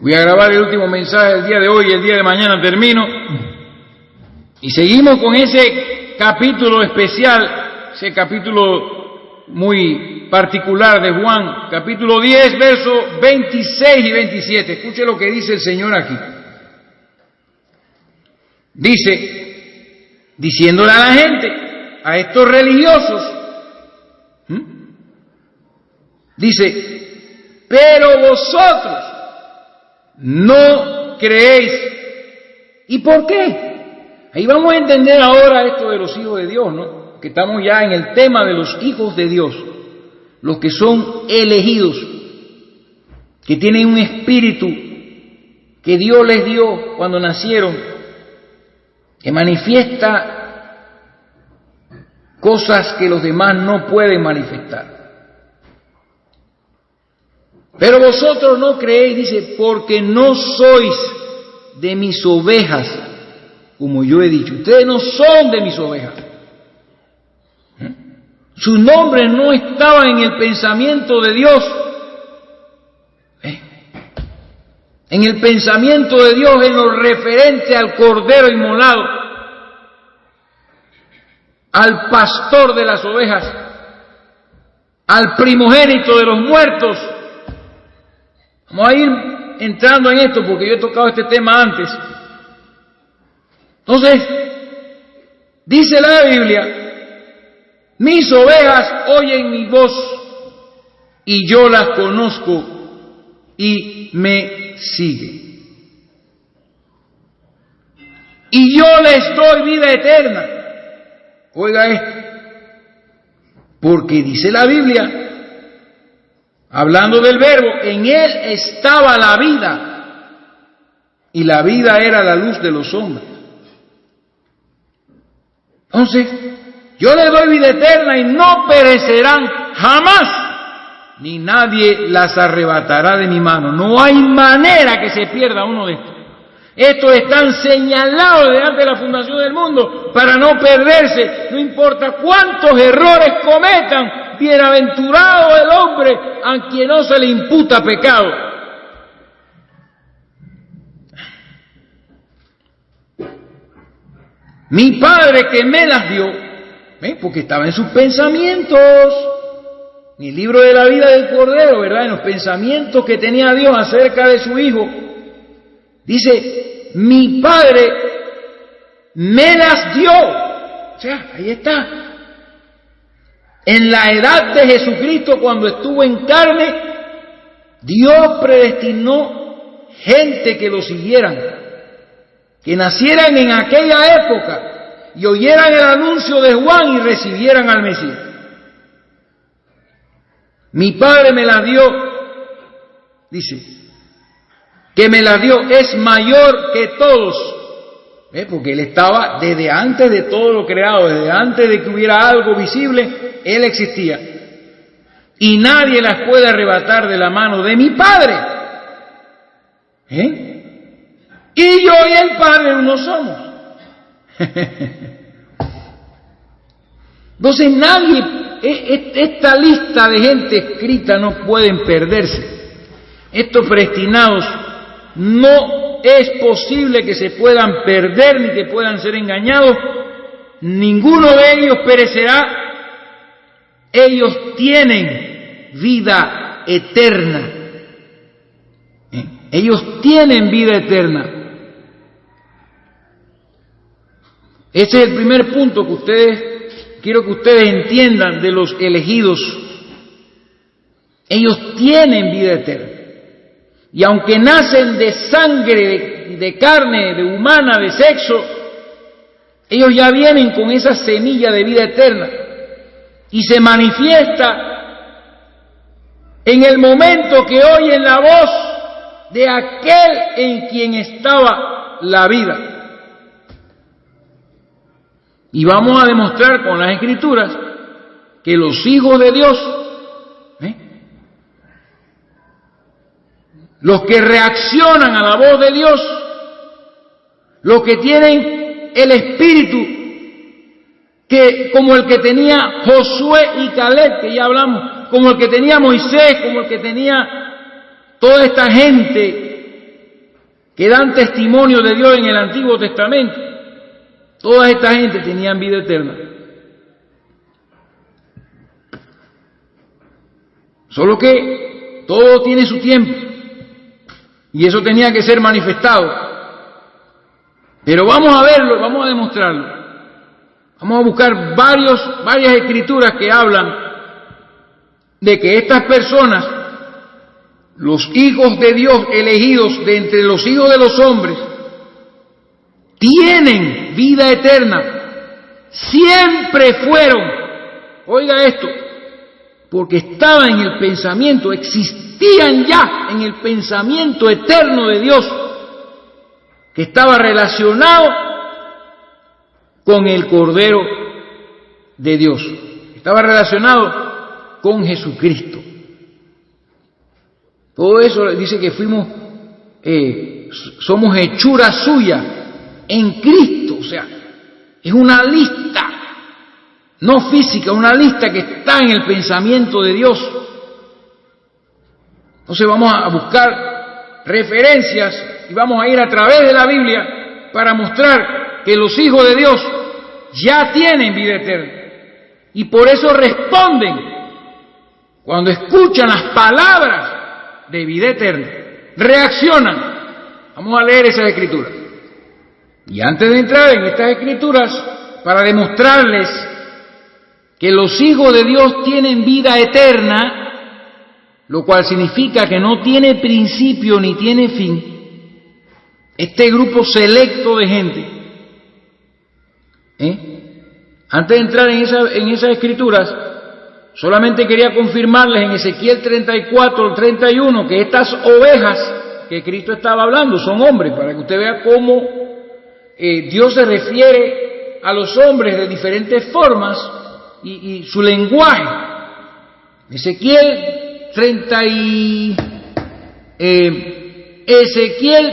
Voy a grabar el último mensaje del día de hoy y el día de mañana termino. Y seguimos con ese capítulo especial, ese capítulo muy particular de Juan, capítulo 10, versos 26 y 27. Escuche lo que dice el Señor aquí. Dice, diciéndole a la gente, a estos religiosos, dice, pero vosotros no creéis. ¿Y por qué? Ahí vamos a entender ahora esto de los hijos de Dios, ¿no? Que estamos ya en el tema de los hijos de Dios, los que son elegidos, que tienen un espíritu que Dios les dio cuando nacieron, que manifiesta cosas que los demás no pueden manifestar. Pero vosotros no creéis, dice, porque no sois de mis ovejas, como yo he dicho. Ustedes no son de mis ovejas. Sus nombres no estaban en el pensamiento de Dios. En el pensamiento de Dios en lo referente al Cordero inmolado, al pastor de las ovejas, al primogénito de los muertos. Vamos a ir entrando en esto porque yo he tocado este tema antes. Entonces, dice la Biblia, mis ovejas oyen mi voz y yo las conozco y me siguen. Y yo les doy vida eterna. Oiga esto, porque dice la Biblia, hablando del verbo, en él estaba la vida, y la vida era la luz de los hombres. Entonces, yo les doy vida eterna y no perecerán jamás, ni nadie las arrebatará de mi mano. No hay manera que se pierda uno de estos. Estos están señalados delante de la fundación del mundo para no perderse, no importa cuántos errores cometan. Bienaventurado el hombre a quien no se le imputa pecado. Mi Padre que me las dio, porque estaba en sus pensamientos, en el libro de la vida del Cordero, ¿verdad? En los pensamientos que tenía Dios acerca de su Hijo, dice, mi Padre me las dio. O sea, ahí está. En la edad de Jesucristo, cuando estuvo en carne, Dios predestinó gente que lo siguieran, que nacieran en aquella época y oyeran el anuncio de Juan y recibieran al Mesías. Mi Padre me la dio, dice, que me la dio, es mayor que todos. Porque Él estaba desde antes de todo lo creado, desde antes de que hubiera algo visible, Él existía. Y nadie las puede arrebatar de la mano de mi Padre. Y yo y el Padre uno somos. Entonces nadie, esta lista de gente escrita no pueden perderse. Estos predestinados no es posible que se puedan perder ni que puedan ser engañados. Ninguno de ellos perecerá. Ellos tienen vida eterna. Ellos tienen vida eterna. Ese es el primer punto que quiero que ustedes entiendan de los elegidos. Ellos tienen vida eterna. Y aunque nacen de sangre, de carne, de humana, de sexo, ellos ya vienen con esa semilla de vida eterna. Y se manifiesta en el momento que oyen la voz de aquel en quien estaba la vida. Y vamos a demostrar con las Escrituras que los hijos de Dios, los que reaccionan a la voz de Dios, los que tienen el espíritu que como el que tenía Josué y Caleb, que ya hablamos, como el que tenía Moisés, como el que tenía toda esta gente que dan testimonio de Dios en el Antiguo Testamento. Toda esta gente tenían vida eterna. Solo que todo tiene su tiempo y eso tenía que ser manifestado. Pero vamos a verlo, vamos a demostrarlo. Vamos a buscar varias escrituras que hablan de que estas personas, los hijos de Dios elegidos de entre los hijos de los hombres, tienen vida eterna. Siempre fueron, oiga esto, porque estaba en el pensamiento, existían ya en el pensamiento eterno de Dios, que estaba relacionado con el Cordero de Dios, estaba relacionado con Jesucristo. Todo eso dice que somos hechura suya en Cristo, o sea, es una lista, no física, una lista que está en el pensamiento de Dios. Entonces vamos a buscar referencias y vamos a ir a través de la Biblia para mostrar que los hijos de Dios ya tienen vida eterna. Y por eso responden cuando escuchan las palabras de vida eterna. Reaccionan. Vamos a leer esas escrituras. Y antes de entrar en estas escrituras, para demostrarles que los hijos de Dios tienen vida eterna, lo cual significa que no tiene principio ni tiene fin, este grupo selecto de gente, antes de entrar en esas escrituras, solamente quería confirmarles en Ezequiel 34, 31, que estas ovejas que Cristo estaba hablando son hombres, para que usted vea cómo Dios se refiere a los hombres de diferentes formas y su lenguaje. Ezequiel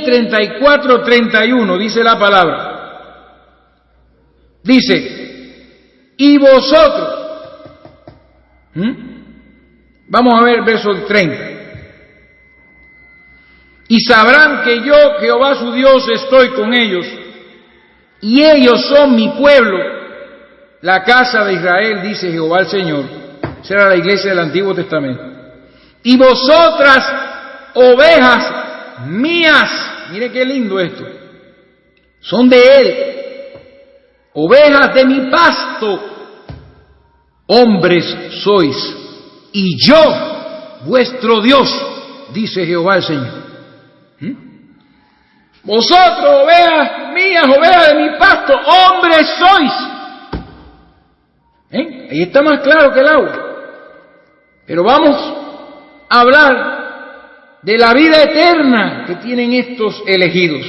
34, 31 dice la palabra. Dice, y vosotros, vamos a ver verso 30. Y sabrán que yo, Jehová su Dios, estoy con ellos, y ellos son mi pueblo, la casa de Israel, dice Jehová el Señor. Esa era la iglesia del Antiguo Testamento. Y vosotras, ovejas mías, mire qué lindo esto, son de Él, ovejas de mi pasto, hombres sois, y yo, vuestro Dios, dice Jehová el Señor. Vosotros, ovejas mías, ovejas de mi pasto, hombres sois. Ahí está más claro que el agua. Pero vamos a hablar de la vida eterna que tienen estos elegidos.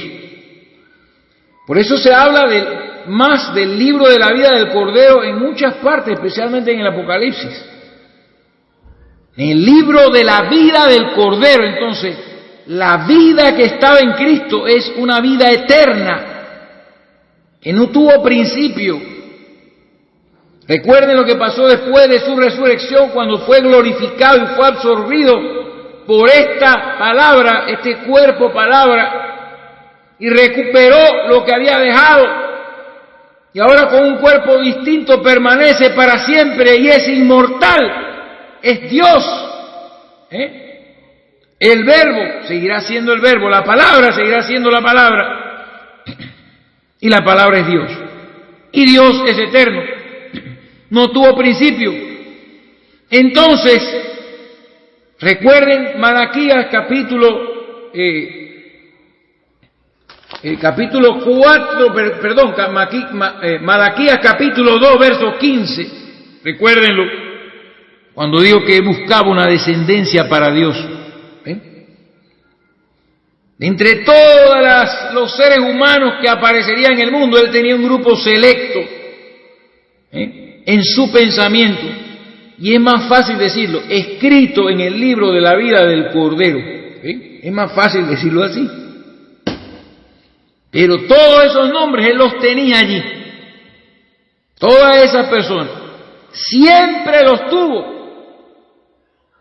Por eso se habla más del libro de la vida del Cordero en muchas partes, especialmente en el Apocalipsis. En el libro de la vida del Cordero, entonces, la vida que estaba en Cristo es una vida eterna, que no tuvo principio. Recuerden lo que pasó después de su resurrección, cuando fue glorificado y fue absorbido por esta palabra, este cuerpo palabra, y recuperó lo que había dejado, y ahora con un cuerpo distinto permanece para siempre y es inmortal, es Dios. El verbo seguirá siendo el verbo, la palabra seguirá siendo la palabra, y la palabra es Dios, y Dios es eterno, no tuvo principio. Entonces, recuerden Malaquías capítulo 4, perdón, Malaquías capítulo 2, verso 15, recuérdenlo, cuando dijo que buscaba una descendencia para Dios. Entre todos los seres humanos que aparecerían en el mundo, él tenía un grupo selecto en su pensamiento, y es más fácil decirlo, escrito en el libro de la vida del Cordero. Es más fácil decirlo así. Pero todos esos nombres él los tenía allí. Todas esas personas siempre los tuvo.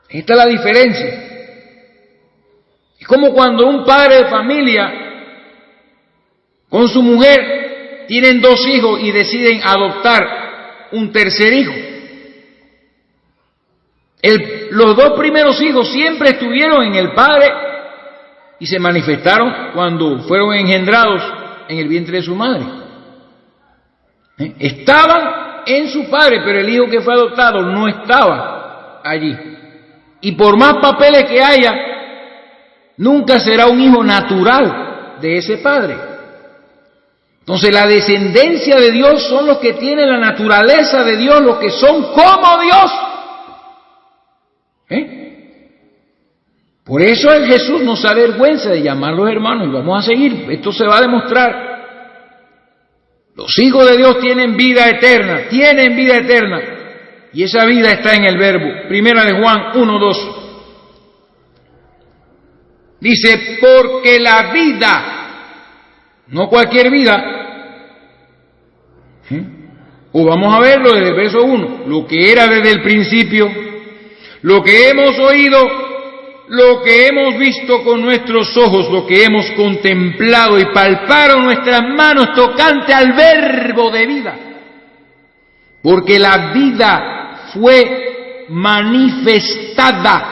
Esta es la diferencia. Es como cuando un padre de familia con su mujer, tienen 2 hijos y deciden adoptar un tercer hijo. Los 2 primeros hijos siempre estuvieron en el padre y se manifestaron cuando fueron engendrados en el vientre de su madre. Estaban en su padre, pero el hijo que fue adoptado no estaba allí. Y por más papeles que haya, nunca será un hijo natural de ese padre. Entonces la descendencia de Dios son los que tienen la naturaleza de Dios, los que son como Dios. Por eso el Jesús no se avergüenza de llamarlos hermanos, y vamos a seguir, esto se va a demostrar. Los hijos de Dios tienen vida eterna, y esa vida está en el Verbo. Primera de Juan 1:2. Dice, porque la vida, no cualquier vida, o vamos a verlo desde el verso 1, lo que era desde el principio, lo que hemos oído, lo que hemos visto con nuestros ojos, lo que hemos contemplado y palparon nuestras manos tocante al Verbo de vida. Porque la vida fue manifestada.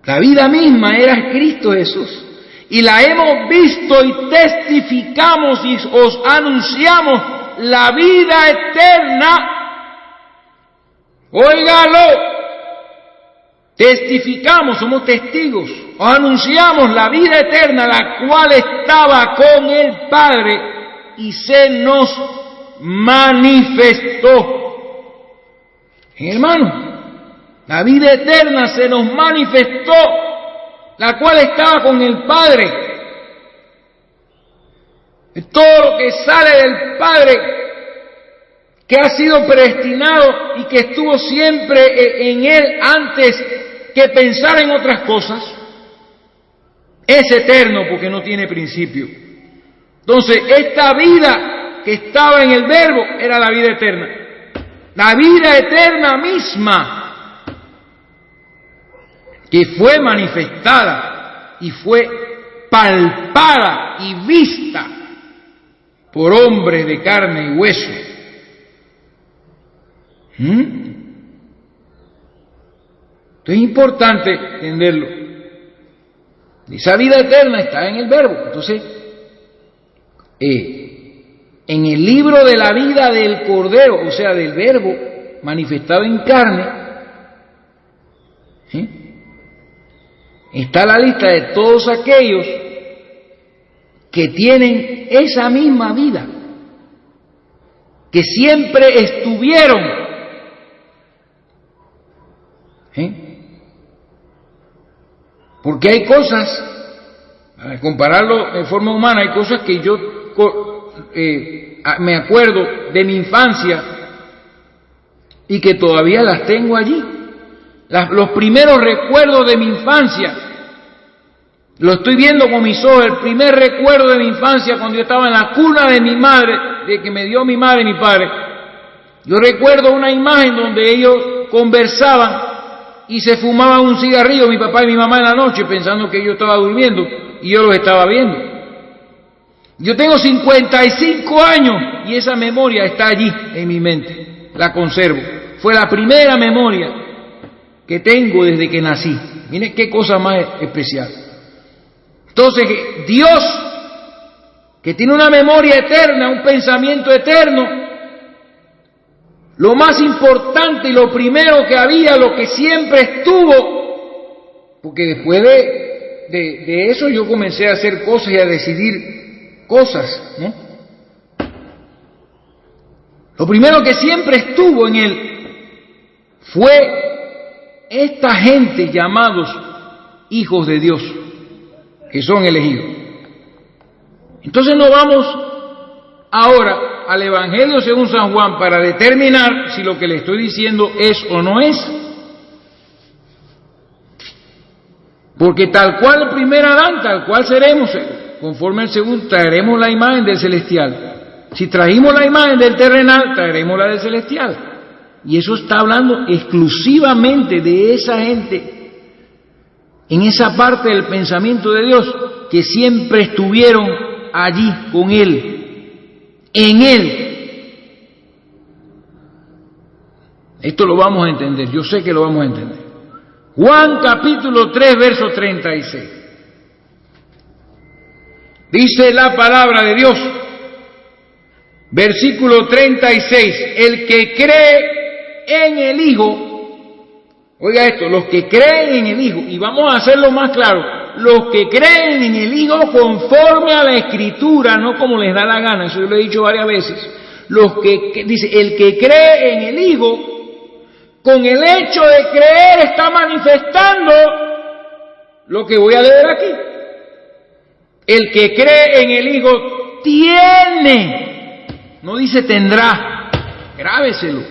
La vida misma era Cristo Jesús. Y la hemos visto y testificamos y os anunciamos la vida eterna. Óigalo. Testificamos, somos testigos, os anunciamos la vida eterna, la cual estaba con el Padre y se nos manifestó. Hermano, la vida eterna se nos manifestó, la cual estaba con el Padre. Todo lo que sale del Padre, que ha sido predestinado y que estuvo siempre en Él antes que pensar en otras cosas, es eterno porque no tiene principio. Entonces, esta vida que estaba en el Verbo era la vida eterna. La vida eterna misma, que fue manifestada y fue palpada y vista por hombres de carne y hueso. Esto es importante entenderlo. Esa vida eterna está en el Verbo. Entonces, en el libro de la vida del Cordero, o sea, del Verbo manifestado en carne, está la lista de todos aquellos que tienen esa misma vida, que siempre estuvieron. Porque hay cosas, al compararlo de forma humana, hay cosas que yo me acuerdo de mi infancia y que todavía las tengo allí. Los primeros recuerdos de mi infancia, lo estoy viendo con mis ojos. El primer recuerdo de mi infancia, cuando yo estaba en la cuna de mi madre, de que me dio mi madre y mi padre, yo recuerdo una imagen donde ellos conversaban y se fumaban un cigarrillo, mi papá y mi mamá, en la noche, pensando que yo estaba durmiendo y yo los estaba viendo. Yo tengo 55 años y esa memoria está allí en mi mente, la conservo. Fue la primera memoria que tengo desde que nací. Miren qué cosa más especial. Entonces, Dios, que tiene una memoria eterna, un pensamiento eterno, lo más importante y lo primero que había, lo que siempre estuvo, porque después de eso yo comencé a hacer cosas y a decidir cosas, ¿no? Lo primero que siempre estuvo en él fue esta gente llamados hijos de Dios, que son elegidos. Entonces nos vamos ahora al Evangelio según San Juan para determinar si lo que le estoy diciendo es o no es. Porque tal cual el primer Adán, tal cual seremos, conforme al segundo, traeremos la imagen del celestial. Si trajimos la imagen del terrenal, traeremos la del celestial. Y eso está hablando exclusivamente de esa gente, en esa parte del pensamiento de Dios que siempre estuvieron allí con Él, en Él. Esto lo vamos a entender, yo sé que lo vamos a entender. Juan capítulo 3, verso 36. Dice la palabra de Dios, versículo 36, el que cree en el Hijo, oiga esto, los que creen en el Hijo, y vamos a hacerlo más claro, los que creen en el Hijo conforme a la Escritura, no como les da la gana, eso yo lo he dicho varias veces, dice, el que cree en el Hijo, con el hecho de creer está manifestando lo que voy a leer aquí. El que cree en el Hijo tiene, no dice tendrá, grábeselo.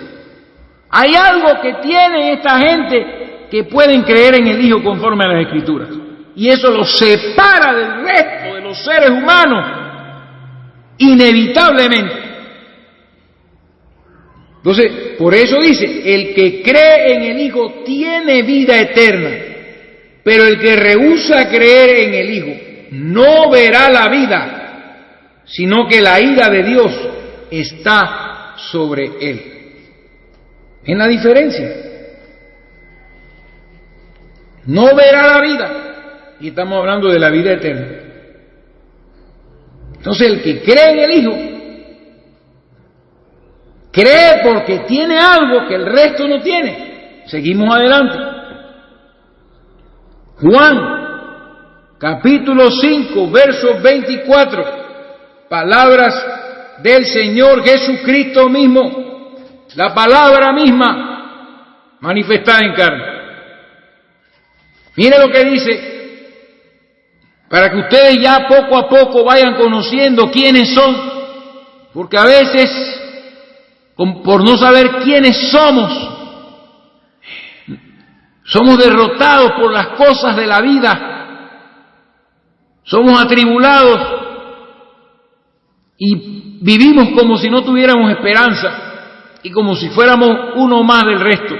Hay algo que tiene esta gente que pueden creer en el Hijo conforme a las Escrituras. Y eso los separa del resto de los seres humanos, inevitablemente. Entonces, por eso dice, el que cree en el Hijo tiene vida eterna, pero el que rehúsa creer en el Hijo no verá la vida, sino que la ira de Dios está sobre él. ¿En la diferencia? No verá la vida, y estamos hablando de la vida eterna. Entonces, el que cree en el Hijo, cree porque tiene algo que el resto no tiene. Seguimos adelante. Juan, capítulo 5, verso 24. Palabras del Señor Jesucristo mismo. La palabra misma manifestada en carne. Mire lo que dice, para que ustedes ya poco a poco vayan conociendo quiénes son, porque a veces, por no saber quiénes somos derrotados por las cosas de la vida, somos atribulados y vivimos como si no tuviéramos esperanza y como si fuéramos uno más del resto.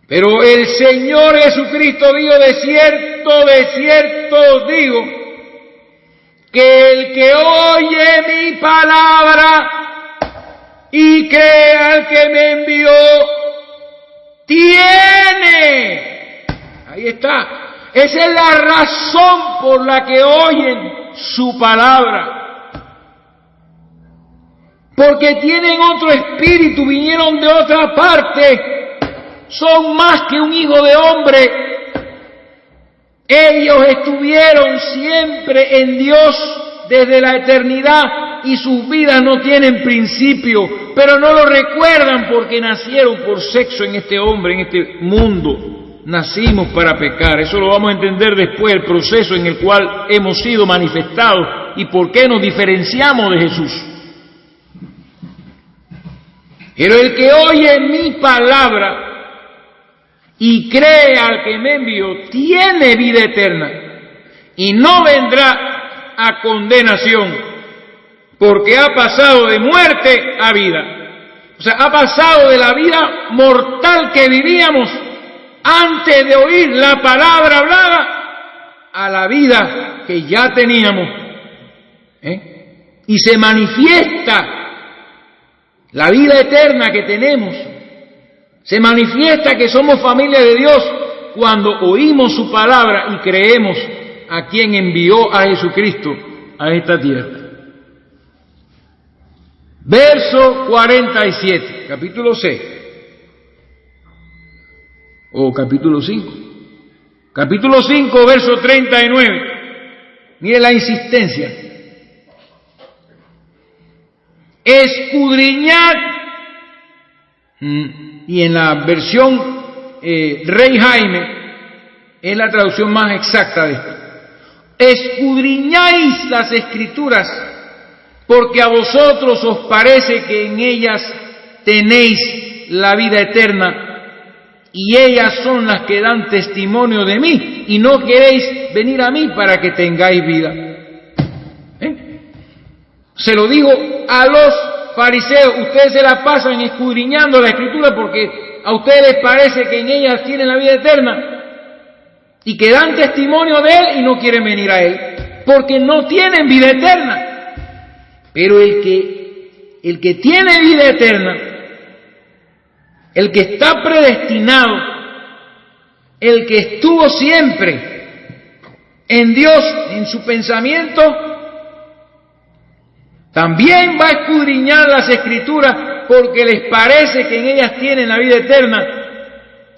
Pero el Señor Jesucristo dijo, de cierto os digo, que el que oye mi palabra y cree al que me envió, tiene. Ahí está. Esa es la razón por la que oyen su palabra. Porque tienen otro espíritu, vinieron de otra parte. Son más que un hijo de hombre. Ellos estuvieron siempre en Dios desde la eternidad y sus vidas no tienen principio, pero no lo recuerdan porque nacieron por sexo en este hombre, en este mundo. Nacimos para pecar. Eso lo vamos a entender después, el proceso en el cual hemos sido manifestados y por qué nos diferenciamos de Jesús. Pero el que oye mi palabra y cree al que me envió, tiene vida eterna y no vendrá a condenación, porque ha pasado de muerte a vida. O sea, ha pasado de la vida mortal que vivíamos antes de oír la palabra hablada a la vida que ya teníamos. Y se manifiesta la vida eterna que tenemos. Se manifiesta que somos familia de Dios cuando oímos su palabra y creemos a quien envió a Jesucristo a esta tierra. Verso 47, capítulo 6, o capítulo 5. Capítulo 5, verso 39. Mire la insistencia. Escudriñad, y en la versión Rey Jaime es la traducción más exacta de esto. Escudriñáis las Escrituras, porque a vosotros os parece que en ellas tenéis la vida eterna, y ellas son las que dan testimonio de mí, y no queréis venir a mí para que tengáis vida. Se lo digo a los fariseos, ustedes se la pasan escudriñando la Escritura porque a ustedes les parece que en ellas tienen la vida eterna, y que dan testimonio de Él y no quieren venir a Él, porque no tienen vida eterna. Pero el que tiene vida eterna, el que está predestinado, el que estuvo siempre en Dios, en su pensamiento, también va a escudriñar las Escrituras porque les parece que en ellas tienen la vida eterna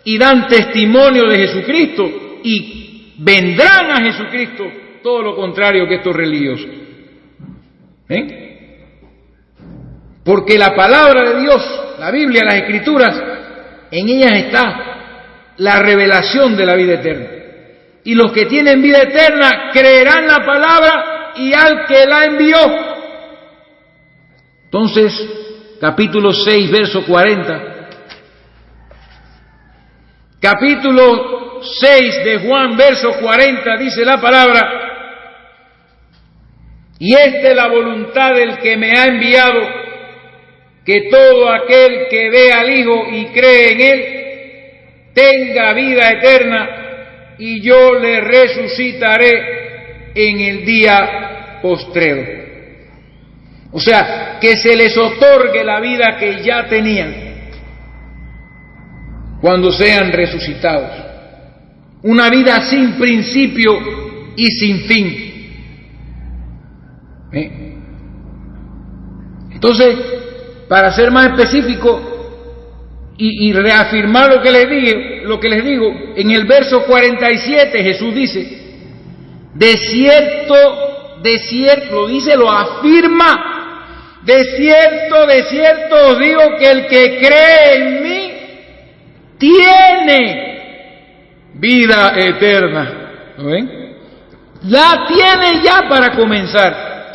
y dan testimonio de Jesucristo y vendrán a Jesucristo, todo lo contrario que estos religiosos. Porque la palabra de Dios, la Biblia, las Escrituras, en ellas está la revelación de la vida eterna. Y los que tienen vida eterna creerán la palabra y al que la envió. Entonces, capítulo 6, verso 40. Capítulo 6 de Juan, verso 40, dice la palabra: y esta es la voluntad del que me ha enviado, que todo aquel que ve al Hijo y cree en Él tenga vida eterna, y yo le resucitaré en el día postrero. O sea, que se les otorgue la vida que ya tenían cuando sean resucitados. Una vida sin principio y sin fin. Entonces, para ser más específico y reafirmar lo que les digo, en el verso 47 Jesús dice: de cierto, lo dice, lo afirma, de cierto os digo que el que cree en mí tiene vida eterna. ¿Lo ven? La tiene ya para comenzar.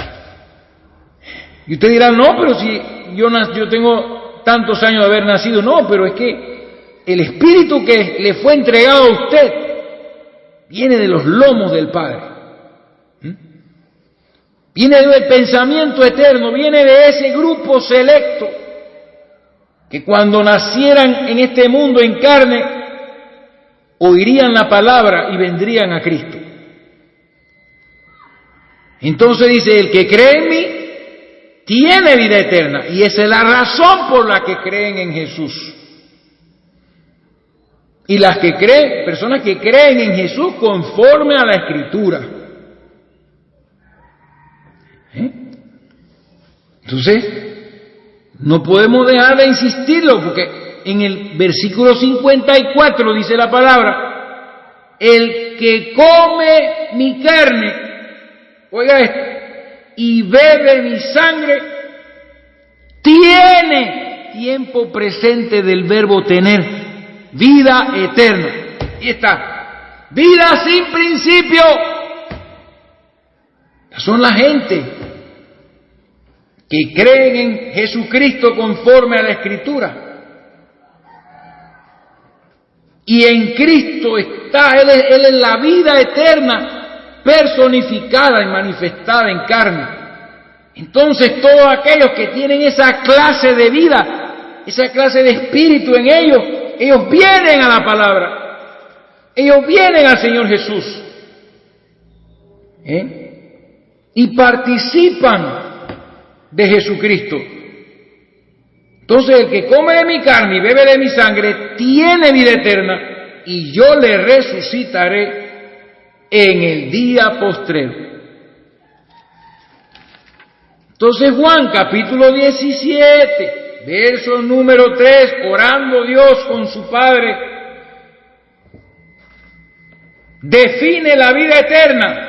Y usted dirá: no, pero si yo tengo tantos años de haber nacido. No, pero es que el Espíritu que le fue entregado a usted viene de los lomos del Padre. Viene del pensamiento eterno, viene de ese grupo selecto que cuando nacieran en este mundo en carne, oirían la palabra y vendrían a Cristo. Entonces dice: el que cree en mí tiene vida eterna, y esa es la razón por la que creen en Jesús. Y las que creen, personas que creen en Jesús conforme a la Escritura. Entonces, no podemos dejar de insistirlo, porque en el versículo 54 dice la palabra: el que come mi carne, oiga esto, y bebe mi sangre, tiene, tiempo presente del verbo tener, vida eterna. Y está, vida sin principio. Son la gente que creen en Jesucristo conforme a la Escritura. Y en Cristo está, Él es la vida eterna personificada y manifestada en carne. Entonces todos aquellos que tienen esa clase de vida, esa clase de espíritu en ellos, ellos vienen a la palabra, ellos vienen al Señor Jesús, y participan de Jesucristo. Entonces el que come de mi carne y bebe de mi sangre tiene vida eterna, y yo le resucitaré en el día postrero. Entonces Juan capítulo 17, verso número 3, orando Dios con su Padre, define la vida eterna.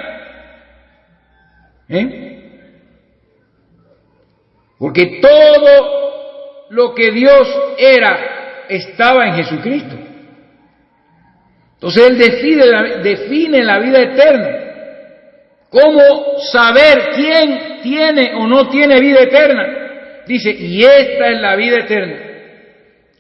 Porque todo lo que Dios era estaba en Jesucristo. Entonces Él define la vida eterna. ¿Cómo saber quién tiene o no tiene vida eterna? Dice: y esta es la vida eterna,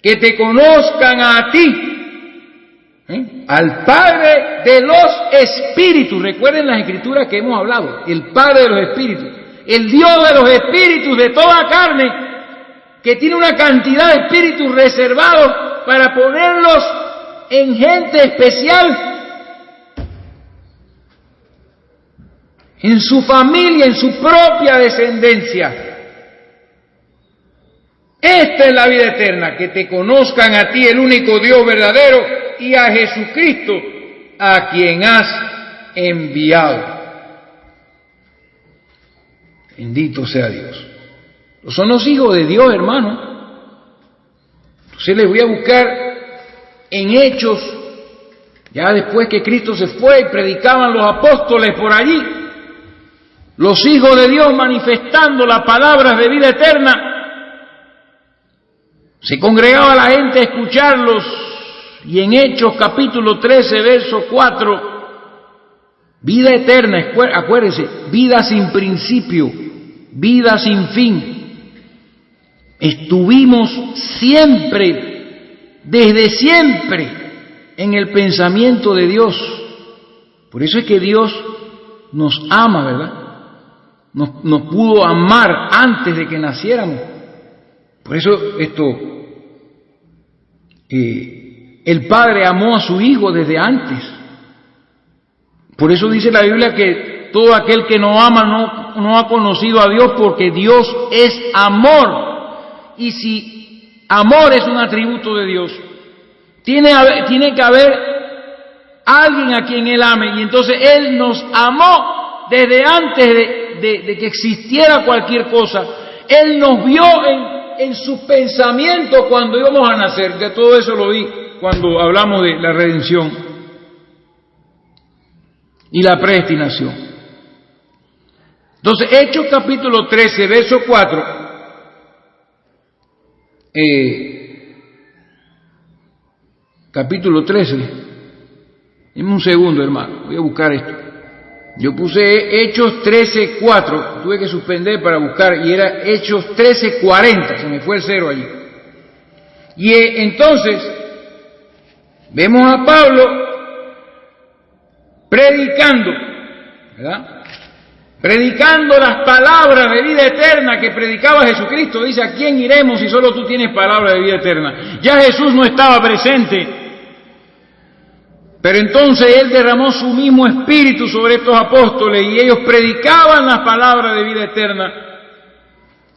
que te conozcan a ti, al Padre de los Espíritus. Recuerden las Escrituras que hemos hablado, el Padre de los Espíritus, el Dios de los Espíritus de toda carne, que tiene una cantidad de espíritus reservados para ponerlos en gente especial en su familia, en su propia descendencia. Esta es la vida eterna, que te conozcan a ti, el único Dios verdadero, y a Jesucristo, a quien has enviado. Bendito sea Dios. Son los hijos de Dios, hermano. Entonces les voy a buscar en Hechos, ya después que Cristo se fue y predicaban los apóstoles por allí, los hijos de Dios manifestando las palabras de vida eterna. Se congregaba la gente a escucharlos, y en Hechos capítulo 13, verso 4, vida eterna, acuérdense, vida sin principio, vida sin fin. Estuvimos siempre, desde siempre, en el pensamiento de Dios. Por eso es que Dios nos ama, ¿verdad? Nos pudo amar antes de que naciéramos. Por eso el Padre amó a su Hijo desde antes. Por eso dice la Biblia que todo aquel que no ama no ha conocido a Dios, porque Dios es amor. Y si amor es un atributo de Dios, tiene que haber alguien a quien Él ame. Y entonces Él nos amó desde antes de que existiera cualquier cosa. Él nos vio en su pensamiento cuando íbamos a nacer. Ya todo eso lo vi cuando hablamos de la redención y la predestinación. Entonces, Hechos capítulo 13, verso 4, capítulo 13, dime un segundo, hermano, voy a buscar esto. Yo puse Hechos 13, 4, tuve que suspender para buscar, y era Hechos 13, 40, se me fue el cero allí. Y entonces, vemos a Pablo predicando, ¿verdad? Predicando las palabras de vida eterna que predicaba Jesucristo. Dice, ¿a quién iremos si solo tú tienes palabras de vida eterna? Ya Jesús no estaba presente, pero entonces Él derramó su mismo espíritu sobre estos apóstoles y ellos predicaban las palabras de vida eterna.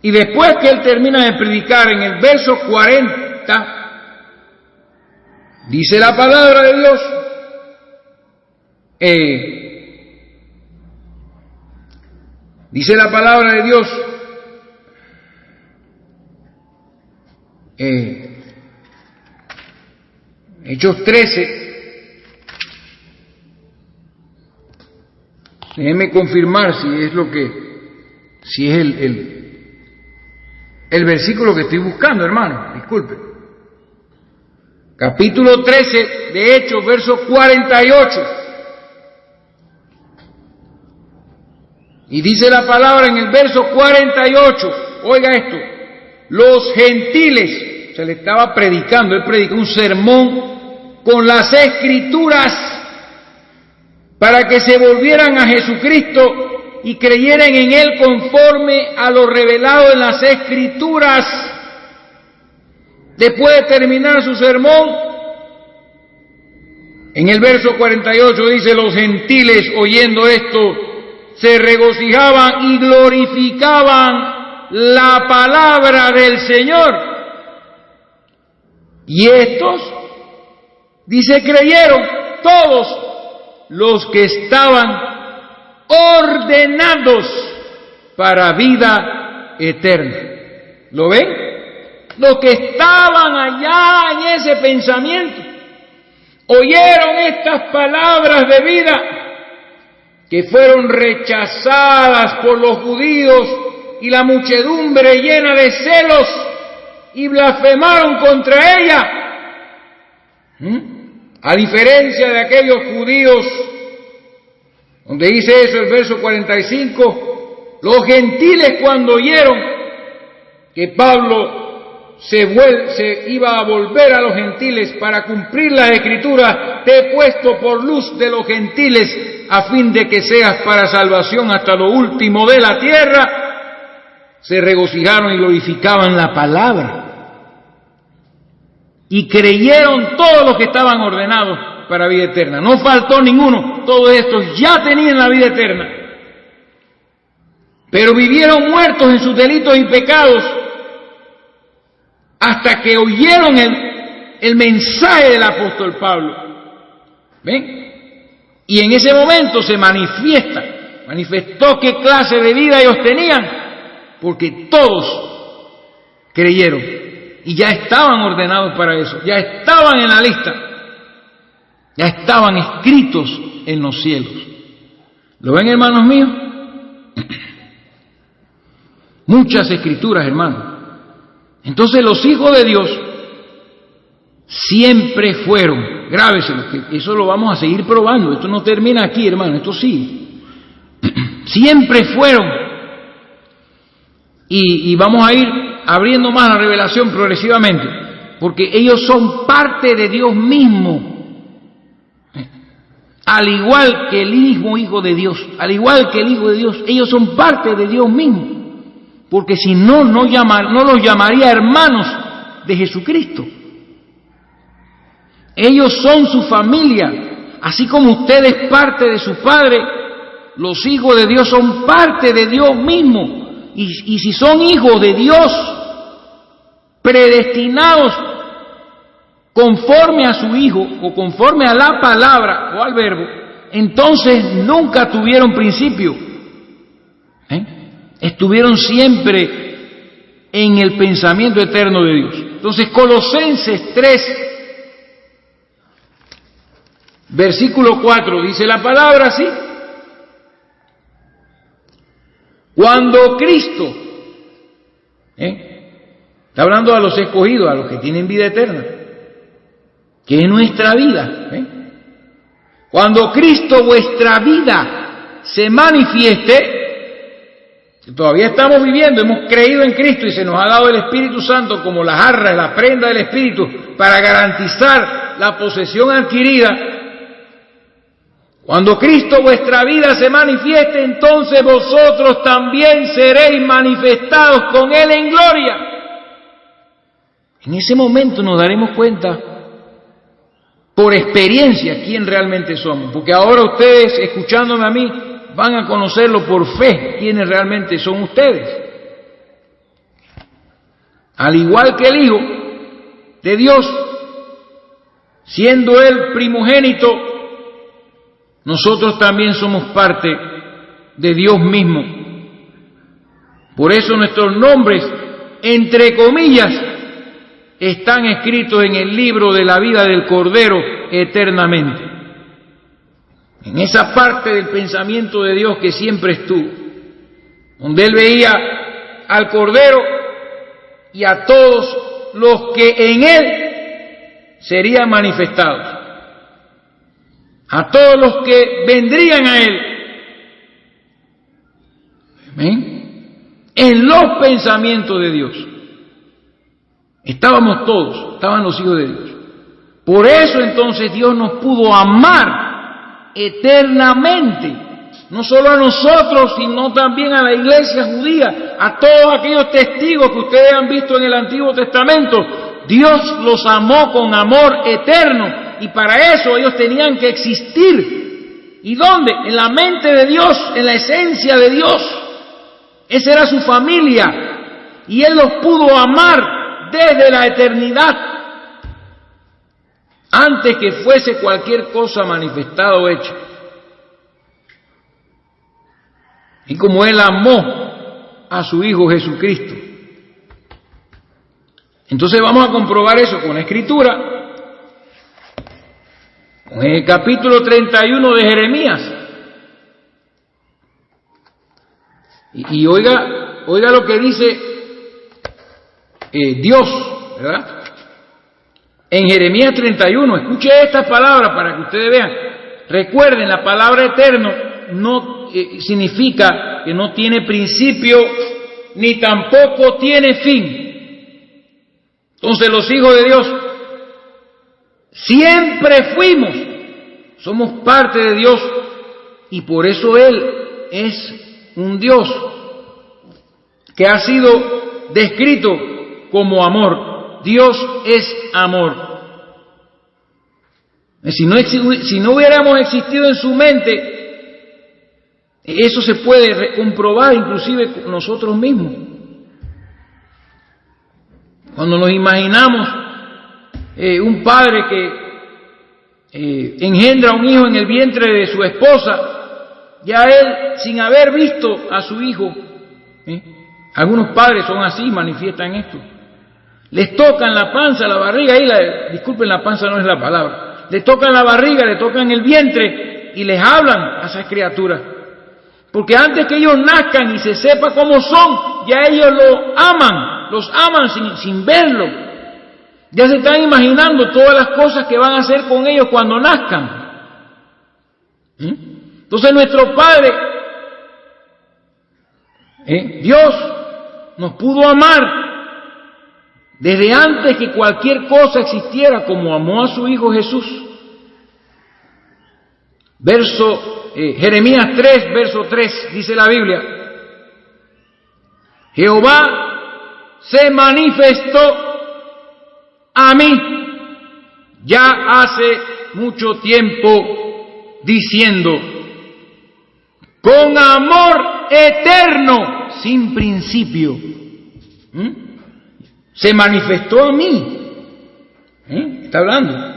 Y después que Él termina de predicar, en el verso 40, dice la palabra de Dios, dice la palabra de Dios, Hechos 13, déjeme confirmar si es el versículo que estoy buscando, hermano, disculpe. Capítulo 13 de Hechos, verso 48. Y dice la palabra en el verso 48, oiga esto, los gentiles, se le estaba predicando, él predicó un sermón con las Escrituras para que se volvieran a Jesucristo y creyeran en Él conforme a lo revelado en las Escrituras. Después de terminar su sermón, en el verso 48 dice, los gentiles oyendo esto se regocijaban y glorificaban la palabra del Señor. Y estos, dice, creyeron todos los que estaban ordenados para vida eterna. ¿Lo ven? Los que estaban allá en ese pensamiento oyeron estas palabras de vida que fueron rechazadas por los judíos y la muchedumbre llena de celos y blasfemaron contra ella. A diferencia de aquellos judíos, donde dice eso el verso 45, los gentiles cuando oyeron que Pablo se iba a volver a los gentiles para cumplir las Escrituras, te he puesto por luz de los gentiles a fin de que seas para salvación hasta lo último de la tierra, se regocijaron y glorificaban la palabra. Y creyeron todos los que estaban ordenados para vida eterna. No faltó ninguno. Todos estos ya tenían la vida eterna. pero vivieron muertos en sus delitos y pecados hasta que oyeron el mensaje del apóstol Pablo. ¿Ven? Y en ese momento se manifestó qué clase de vida ellos tenían, porque todos creyeron y ya estaban ordenados para eso, ya estaban en la lista, ya estaban escritos en los cielos. ¿Lo ven, hermanos míos? Muchas escrituras, hermanos. Entonces los hijos de Dios siempre fueron, grábeselo, que eso lo vamos a seguir probando, esto no termina aquí, hermano, esto sigue. Siempre fueron, y vamos a ir abriendo más la revelación progresivamente, porque ellos son parte de Dios mismo, al igual que el mismo Hijo de Dios, al igual que el Hijo de Dios, ellos son parte de Dios mismo, porque si no, no los llamaría hermanos de Jesucristo. Ellos son su familia, así como usted es parte de su Padre. Los hijos de Dios son parte de Dios mismo, y si son hijos de Dios, predestinados conforme a su Hijo, o conforme a la palabra, o al verbo, entonces nunca tuvieron principio. Estuvieron siempre en el pensamiento eterno de Dios. Entonces, Colosenses 3, versículo 4, dice la palabra así: cuando Cristo, está hablando a los escogidos, a los que tienen vida eterna, que es nuestra vida, cuando Cristo, vuestra vida, se manifieste, todavía estamos viviendo, hemos creído en Cristo y se nos ha dado el Espíritu Santo como las arras, la prenda del Espíritu para garantizar la posesión adquirida. Cuando Cristo, vuestra vida, se manifieste, entonces vosotros también seréis manifestados con Él en gloria. En ese momento nos daremos cuenta, por experiencia, quién realmente somos, porque ahora ustedes, escuchándome a mí, van a conocerlo por fe, quiénes realmente son ustedes. Al igual que el Hijo de Dios, siendo Él primogénito, nosotros también somos parte de Dios mismo. Por eso nuestros nombres, entre comillas, están escritos en el libro de la vida del Cordero eternamente. En esa parte del pensamiento de Dios que siempre estuvo, donde Él veía al Cordero y a todos los que en Él serían manifestados, a todos los que vendrían a Él. ¿Amén? En los pensamientos de Dios estábamos todos, estaban los hijos de Dios. Por eso entonces Dios nos pudo amar eternamente, no solo a nosotros, sino también a la iglesia judía, a todos aquellos testigos que ustedes han visto en el Antiguo Testamento. Dios los amó con amor eterno, y para eso ellos tenían que existir. ¿Y dónde? En la mente de Dios, en la esencia de Dios. Esa era su familia, y Él los pudo amar desde la eternidad, antes que fuese cualquier cosa manifestada o hecha. Y como Él amó a su Hijo Jesucristo. Entonces vamos a comprobar eso con la Escritura, con el capítulo 31 de Jeremías. Y oiga lo que dice Dios, ¿verdad? En Jeremías 31, escuche estas palabras para que ustedes vean. Recuerden, la palabra eterno no significa que no tiene principio ni tampoco tiene fin. Entonces los hijos de Dios siempre fuimos, somos parte de Dios, y por eso Él es un Dios que ha sido descrito como amor. Dios es amor. Si no hubiéramos existido en su mente, Eso se puede comprobar inclusive con nosotros mismos. Cuando nos imaginamos un padre que engendra un hijo en el vientre de su esposa, ya él, sin haber visto a su hijo, algunos padres son así, manifiestan esto, les tocan la panza, la barriga, disculpen, la panza no es la palabra, les tocan la barriga, les tocan el vientre y les hablan a esas criaturas. Porque antes que ellos nazcan y se sepa cómo son, ya ellos los aman sin verlo. Ya se están imaginando todas las cosas que van a hacer con ellos cuando nazcan. Entonces nuestro Padre, Dios, nos pudo amar desde antes que cualquier cosa existiera, como amó a su Hijo Jesús. Jeremías 3, verso 3, dice la Biblia: Jehová se manifestó a mí ya hace mucho tiempo, diciendo, con amor eterno, sin principio. Se manifestó a mí. Está hablando.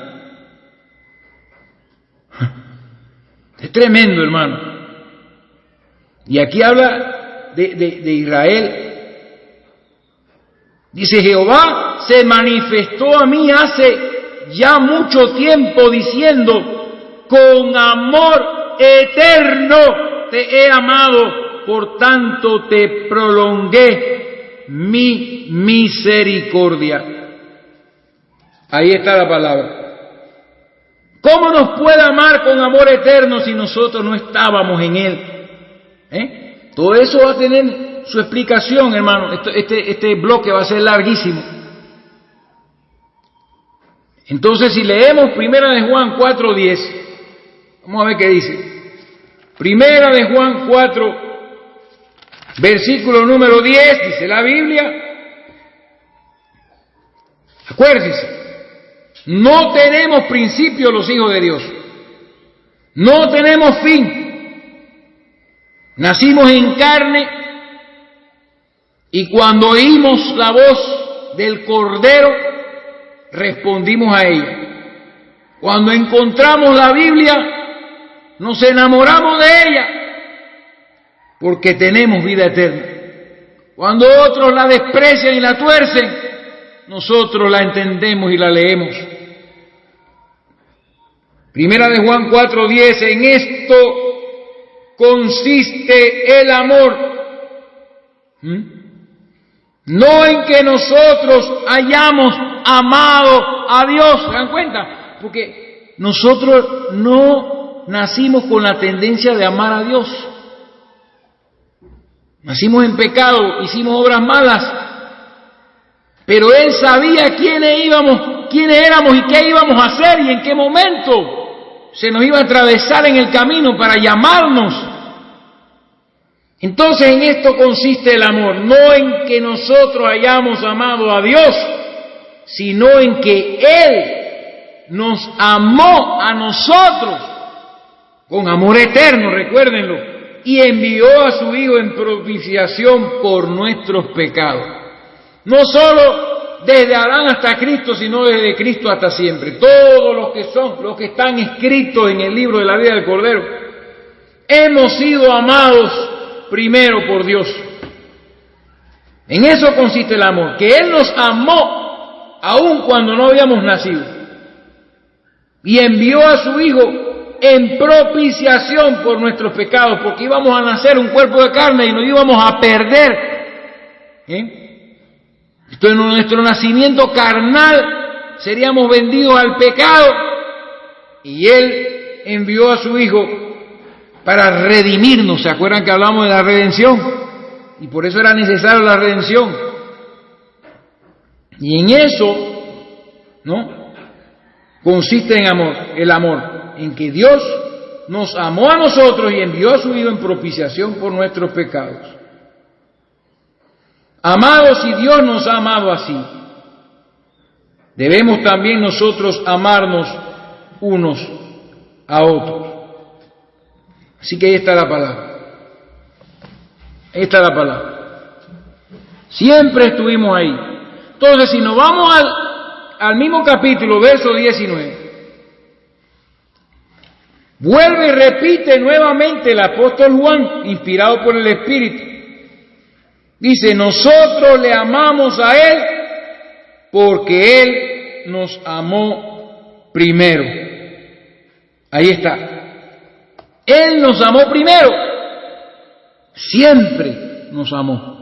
Es tremendo, hermano. Y aquí habla de Israel. Dice, Jehová se manifestó a mí hace ya mucho tiempo, diciendo, con amor eterno te he amado, por tanto te prolongué mi misericordia. Ahí está la palabra. ¿Cómo nos puede amar con amor eterno si nosotros no estábamos en Él? Todo eso va a tener su explicación, hermano. Este bloque va a ser larguísimo. Entonces, si leemos Primera de Juan 4:10, vamos a ver qué dice. Primera de Juan 4, versículo número 10, dice la Biblia. Acuérdense. No tenemos principio los hijos de Dios. No tenemos fin. Nacimos en carne y cuando oímos la voz del Cordero, respondimos a ella. Cuando encontramos la Biblia, nos enamoramos de ella porque tenemos vida eterna. Cuando otros la desprecian y la tuercen, nosotros la entendemos y la leemos. Primera de Juan 4:10, en esto consiste el amor. No en que nosotros hayamos amado a Dios. ¿Se dan cuenta? Porque nosotros no nacimos con la tendencia de amar a Dios. Nacimos en pecado, hicimos obras malas. Pero Él sabía quiénes éramos y qué íbamos a hacer y en qué momento se nos iba a atravesar en el camino para llamarnos. Entonces en esto consiste el amor, no en que nosotros hayamos amado a Dios, sino en que Él nos amó a nosotros con amor eterno, recuérdenlo, y envió a su Hijo en propiciación por nuestros pecados. No solo desde Adán hasta Cristo, sino desde Cristo hasta siempre. Todos los que están escritos en el libro de la vida del Cordero, hemos sido amados primero por Dios. En eso consiste el amor, que Él nos amó aun cuando no habíamos nacido. Y envió a su Hijo en propiciación por nuestros pecados, porque íbamos a nacer un cuerpo de carne y nos íbamos a perder. Entonces, en nuestro nacimiento carnal seríamos vendidos al pecado y Él envió a su Hijo para redimirnos. ¿Se acuerdan que hablamos de la redención? Y por eso era necesaria la redención. Y en eso, ¿no?, consiste en amor, el amor, en que Dios nos amó a nosotros y envió a su Hijo en propiciación por nuestros pecados. Amados, si Dios nos ha amado así, debemos también nosotros amarnos unos a otros. Así que ahí está la palabra. Esta es la palabra. Siempre estuvimos ahí. Entonces, si nos vamos al mismo capítulo, verso 19, vuelve y repite nuevamente el apóstol Juan, inspirado por el Espíritu. Dice, nosotros le amamos a Él porque Él nos amó primero. Ahí está. Él nos amó primero. Siempre nos amó.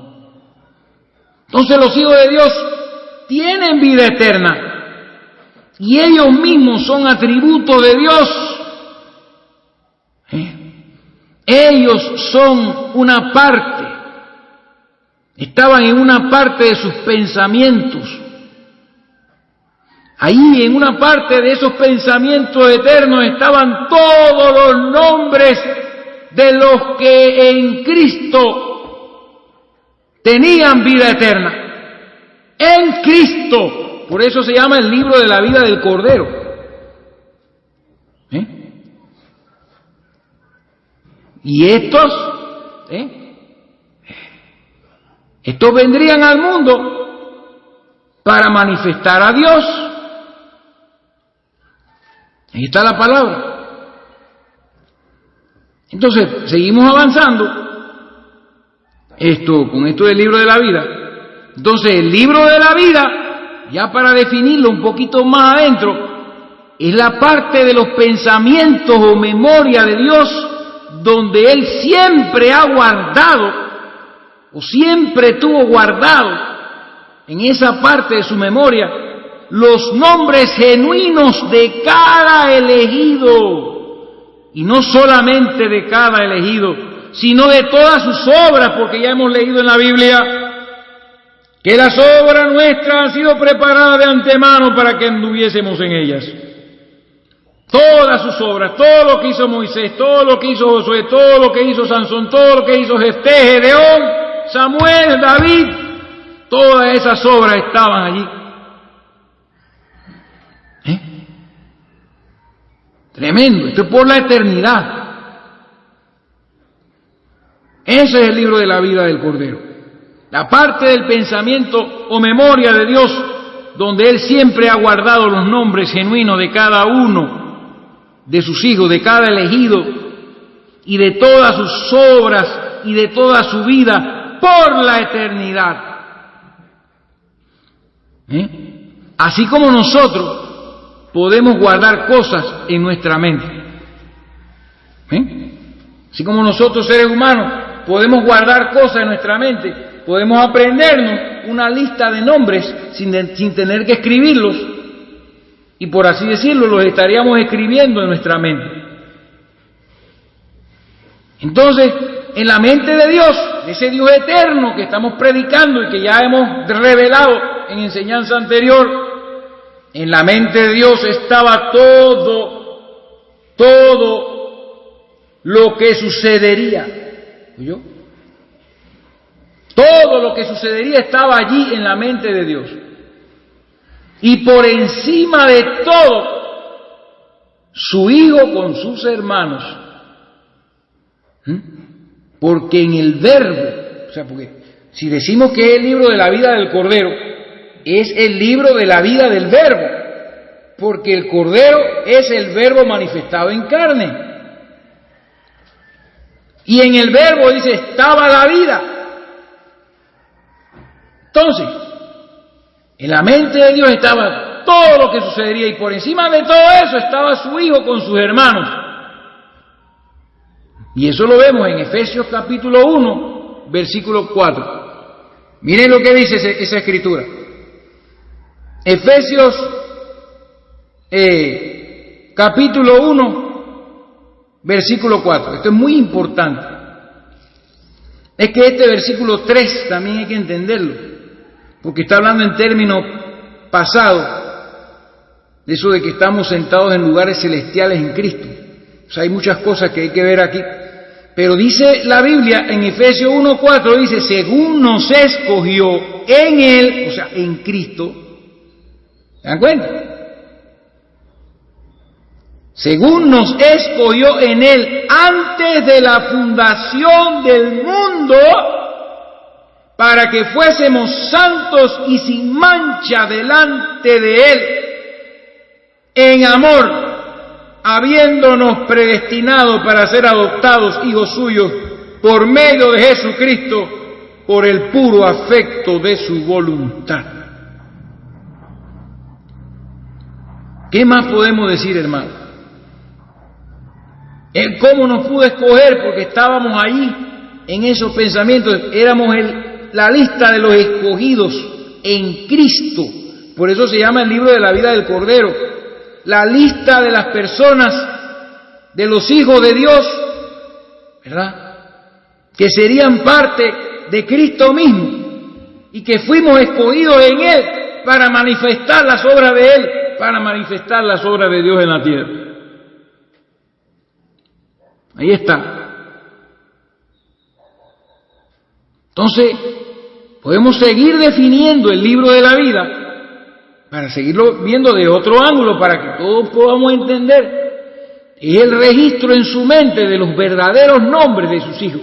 Entonces los hijos de Dios tienen vida eterna y ellos mismos son atributos de Dios. Ellos son una parte, estaban en una parte de sus pensamientos. Ahí en una parte de esos pensamientos eternos estaban todos los nombres de los que en Cristo tenían vida eterna. En Cristo. Por eso se llama el libro de la vida del Cordero. Y estos vendrían al mundo para manifestar a Dios. Ahí está la palabra. Entonces, seguimos avanzando con esto del libro de la vida. Entonces, el libro de la vida, ya para definirlo un poquito más adentro, es la parte de los pensamientos o memoria de Dios donde Él siempre ha guardado, o siempre tuvo guardado, en esa parte de su memoria, los nombres genuinos de cada elegido, y no solamente de cada elegido, sino de todas sus obras, porque ya hemos leído en la Biblia que las obras nuestras han sido preparadas de antemano para que anduviésemos en ellas. Todas sus obras, todo lo que hizo Moisés, todo lo que hizo Josué, todo lo que hizo Sansón, todo lo que hizo Jefté, Gedeón, Samuel, David, todas esas obras estaban allí. Tremendo, esto es por la eternidad. Ese es el libro de la vida del Cordero. La parte del pensamiento o memoria de Dios, donde Él siempre ha guardado los nombres genuinos de cada uno de sus hijos, de cada elegido, y de todas sus obras y de toda su vida por la eternidad. Así como nosotros podemos guardar cosas en nuestra mente. Así como nosotros seres humanos podemos guardar cosas en nuestra mente, podemos aprendernos una lista de nombres sin tener que escribirlos, y por así decirlo, los estaríamos escribiendo en nuestra mente. Entonces, en la mente de Dios, de ese Dios eterno que estamos predicando y que ya hemos revelado en enseñanza anterior, en la mente de Dios estaba todo lo que sucedería. ¿Oyó? Todo lo que sucedería estaba allí en la mente de Dios. Y por encima de todo, su Hijo con sus hermanos. Porque en el Verbo, o sea, porque si decimos que es el libro de la vida del Cordero, es el libro de la vida del Verbo, porque el Cordero es el Verbo manifestado en carne. Y en el Verbo dice, estaba la vida. Entonces, en la mente de Dios estaba todo lo que sucedería, y por encima de todo eso estaba su Hijo con sus hermanos. Y eso lo vemos en Efesios capítulo 1, versículo 4. Miren lo que dice esa escritura. Efesios capítulo 1, versículo 4. Esto es muy importante. Es que este versículo 3 también hay que entenderlo, porque está hablando en términos pasados, de eso de que estamos sentados en lugares celestiales en Cristo. O sea, hay muchas cosas que hay que ver aquí. Pero dice la Biblia en Efesios 1:4, dice, según nos escogió en Él, o sea, en Cristo. ¿Se dan cuenta? Según nos escogió en Él antes de la fundación del mundo, para que fuésemos santos y sin mancha delante de Él, en amor, habiéndonos predestinado para ser adoptados hijos suyos por medio de Jesucristo, por el puro afecto de su voluntad. ¿Qué más podemos decir, hermano? ¿Cómo nos pudo escoger? Porque estábamos ahí en esos pensamientos, éramos la lista de los escogidos en Cristo. Por eso se llama el libro de la vida del Cordero, la lista de las personas, de los hijos de Dios, ¿verdad? Que serían parte de Cristo mismo y que fuimos escogidos en Él para manifestar las obras de Él, para manifestar las obras de Dios en la tierra. Ahí está. Entonces, podemos seguir definiendo el libro de la vida para seguirlo viendo de otro ángulo, para que todos podamos entender. Es el registro en su mente de los verdaderos nombres de sus hijos.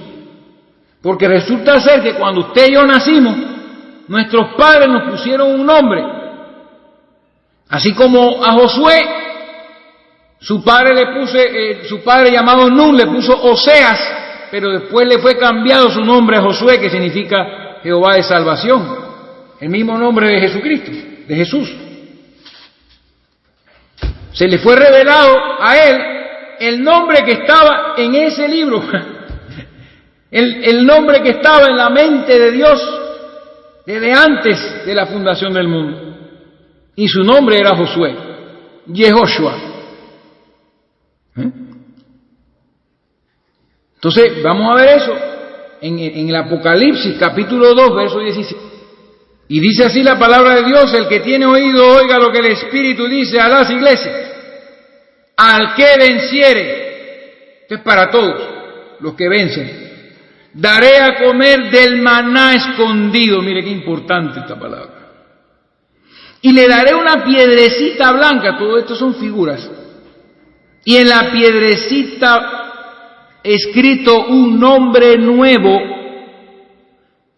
Porque resulta ser que cuando usted y yo nacimos, nuestros padres nos pusieron un nombre. Así como a Josué, su padre llamado Nun le puso Oseas, pero después le fue cambiado su nombre a Josué, que significa Jehová de salvación. El mismo nombre de Jesucristo, de Jesús. Se le fue revelado a él el nombre que estaba en ese libro, el nombre que estaba en la mente de Dios desde antes de la fundación del mundo. Y su nombre era Josué, Yehoshua. Entonces, vamos a ver eso en el Apocalipsis, capítulo 2, verso 17. Y dice así la palabra de Dios: el que tiene oído, oiga lo que el Espíritu dice a las iglesias. Al que venciere, esto es para todos los que vencen, daré a comer del maná escondido. Mire qué importante esta palabra. Y le daré una piedrecita blanca. Todo esto son figuras. Y en la piedrecita escrito un nombre nuevo,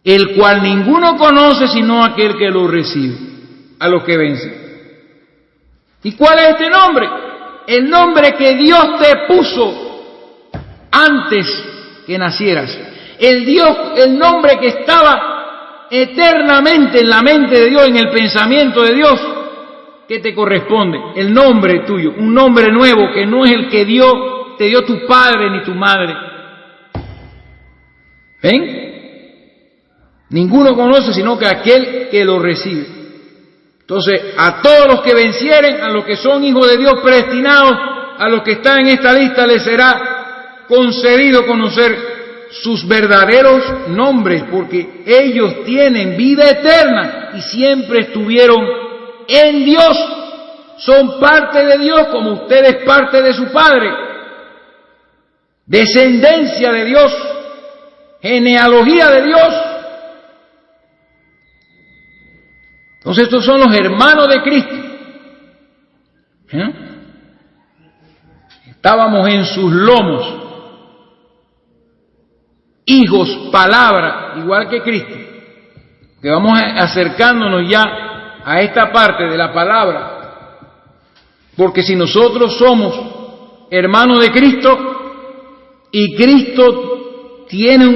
el cual ninguno conoce sino aquel que lo recibe, a los que vencen. ¿Y cuál es este nombre? El nombre que Dios te puso antes que nacieras. El nombre que estaba eternamente en la mente de Dios, en el pensamiento de Dios, que te corresponde. El nombre tuyo, un nombre nuevo que no es el que te dio tu padre ni tu madre. ¿Ven? Ninguno conoce sino que aquel que lo recibe. Entonces, a todos los que vencieren, a los que son hijos de Dios predestinados, a los que están en esta lista, les será concedido conocer sus verdaderos nombres, porque ellos tienen vida eterna y siempre estuvieron en Dios. Son parte de Dios como usted es parte de su Padre. Descendencia de Dios, genealogía de Dios. Entonces estos son los hermanos de Cristo. Estábamos en sus lomos, hijos, palabra, igual que Cristo. Que vamos acercándonos ya a esta parte de la palabra, porque si nosotros somos hermanos de Cristo, y Cristo tenía